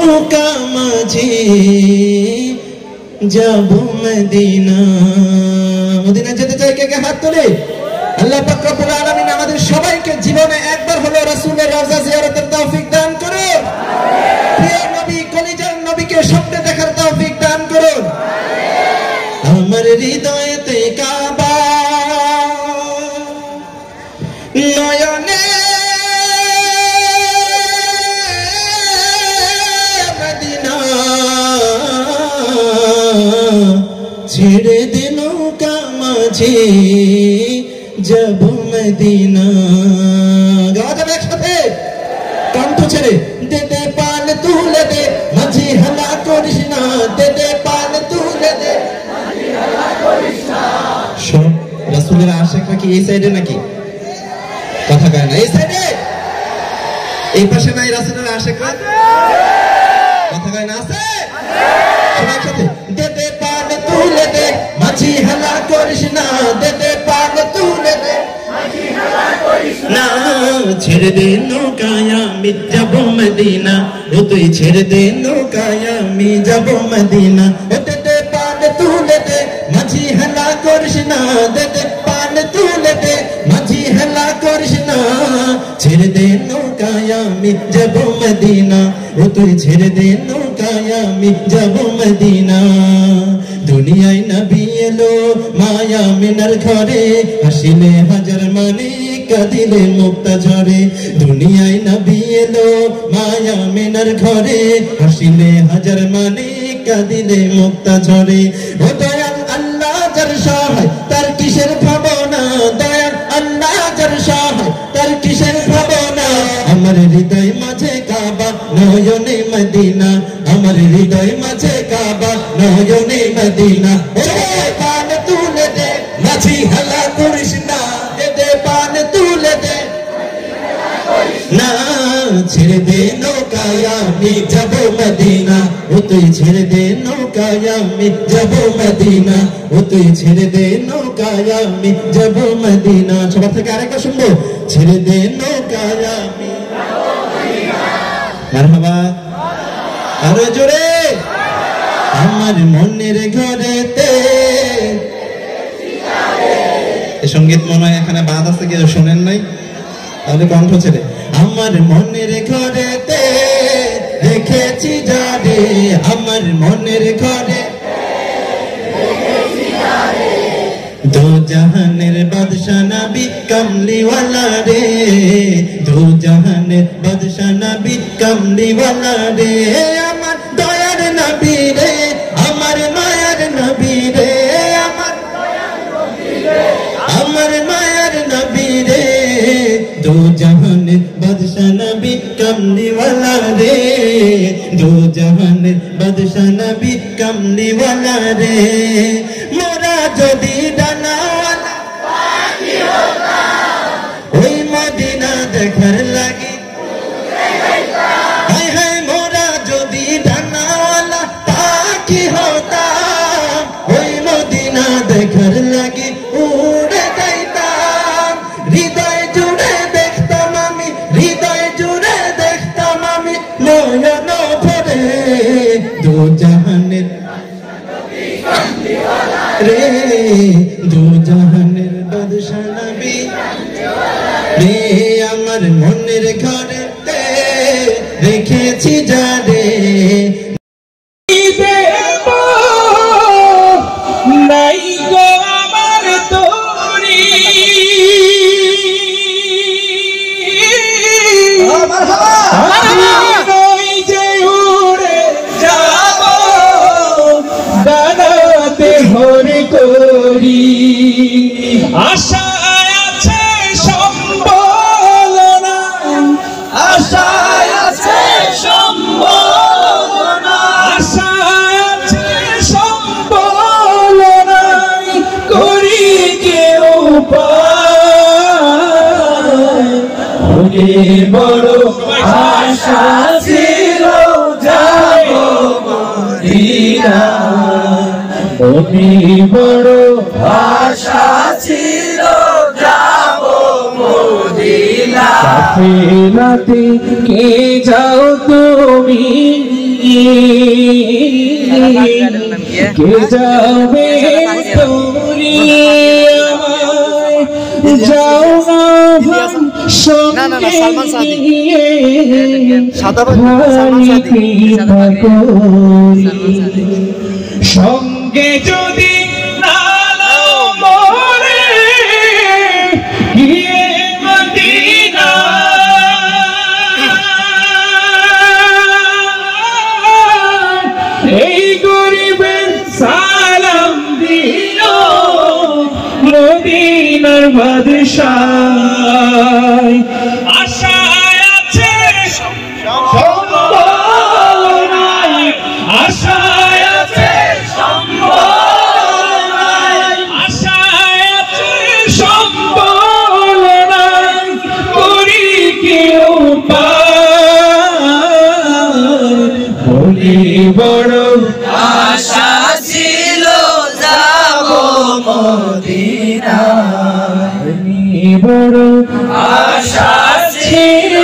নৌকা মাঝি যাব Medina. Medina যেতে চাই কে কে হাত তোলে। আল্লাহ পাক রব্বুল আলামিন আমাদের সবাইকে জীবনে একবার হলো রাসূলের রওজা জিয়ারতের তৌফিক দান করুন। প্রিয় নবী কলিজার নবীকে স্বপ্নে দেখার তৌফিক দান করুন। আমার হৃদয়েতে কাবা নয়নে মদিনা ছেড়ে দে নৌকা মাঝি যাব মদিনা। গাওয়া যাবে একসাথে কণ্ঠ ছেড়ে। দে দে পাল তুলে দে মাঝি হালা করিস না, দে দে পাল তুলে দে মাঝি হালা করিস না। সব রাসূলের আশিকরা কি এই সাইডে নাকি? কথা কয় না এই সাইডে, এই পাশে নাই রাসূলের আশিকরা? কথা কয় না আছে? সবাই একসাথে। দে দে পাল তুলে দে মাঝি হালা করিস না, দে দে পাল তুলে দে মাঝি হালা করিস না। ছেড়ে দে নৌকায় আমি যাব মদিনা, ও তুই ছেড়ে দে নৌকায় আমি যাব মদিনা। ও দে দে পাল তুলে দে মাঝি হালা করিস না, দে দে পাল তুলে দে মাঝি হালা করিস না। ছেড়ে দে নৌকায় আমি যাব মদিনা, ও তুই ছেড়ে দে নৌকায় আমি যাব মদিনা। দুনিয়ায় নবী এলো মায়া মিনার ঘরে, হাসিলে হাজার মানে কাঁদিলে মুক্তা ঝরে। দুনিয়ায় নবী এলো মায়া মিনার ঘরে, হাসিলে হাজার মানে কাঁদিলে মুক্তা ঝরে। ও দয়াল আল্লাহ যার সহায় তার কিসের ভাবনা, দয়াল আল্লাহ যার সহায় তার কিসের ভাবনা। আমার হৃদয় মাঝে কাবা নয়নে মদিনা, আমার হৃদয় মাঝে কাবা নয়নে মদিনা। পান তুলে দে মাঝি হালা করিস না, দে দে পান তুলে দে না। ছেড়ে দে নৌকায় আমি যাব মদিনা, ও তুই ছেড়ে দে নৌকায় আমি যাব মদিনা, ও তুই ছেড়ে দে নৌকায় আমি যাব মদিনা। সবার থেকে আরেকটা শুনবো। ছেড়ে দে নৌকায় আমি যাব মদিনা। মারহাবা আরো জোরে। আমার মনের ঘরেতে সঙ্গীত মনে হয় এখানে বাদ আছে, কেউ শোনেন নাই? তাহলে কণ্ঠ ছেড়ে। আমার মনের ঘরেতে রেখেছি যারে, আমার মনের ঘরে দো জাহানের বাদশা নবী কামলিওয়ালা রে, দো জাহানের বাদশা নবী কামলিওয়ালা রে। আমার দয়ার নবী রে, আমার মায়ার নবী রে, আমার মায়ার নবী রে। দো জাহানের বাদশা নবী কামলিওয়ালা রে, দো জাহানের বাদশা নবী কামলিওয়ালা রে। মোরা যদি ডানাওয়ালা পাখি হতাম, ওই মদিনা দেখার লাগি হায় হায়। মোরা যদি ডানাওয়ালা পাখি হতাম, ওই মদিনা দেখার লাগি উড়ে যাইতাম। হৃদয় জুড়ে দেখতাম আমি, হৃদয় জুড়ে দেখতাম আমি নয়ন ভরে। দো জাহানের রে, দো জাহানের বাদশা নবী রে। আমার মনের ঘরেতে রেখেছি যারে, নাই গো আমার তোরি। আমি যে উড়ে যাব ডানাতে ভরে করি। আশা আছে সম্বল না, আশা আছে সম্বল না, আশা আছে সম্বল নাই, করি কেউ পায়। বড় আশা ছিল যাব মদিনা, বড় আশা ছিল যাব মদিনা। সাফিনাতে কে যাও তুমি, কে যাবে তোরি আমায় যাও না সঙ্গে নিয়ে সঙ্গে যদি না মরে গিয়ে মদিনা এই গরিবের সালাম দিও মদিনার বাদশাহ আশায় আছে সম্বল নাই আশায় আছে সম্বল নাই আশায় আছে সম্বল নাই করি কি উপায় বলি বড় আশা ছিল যাব মদিনায় বড় আশা ছিল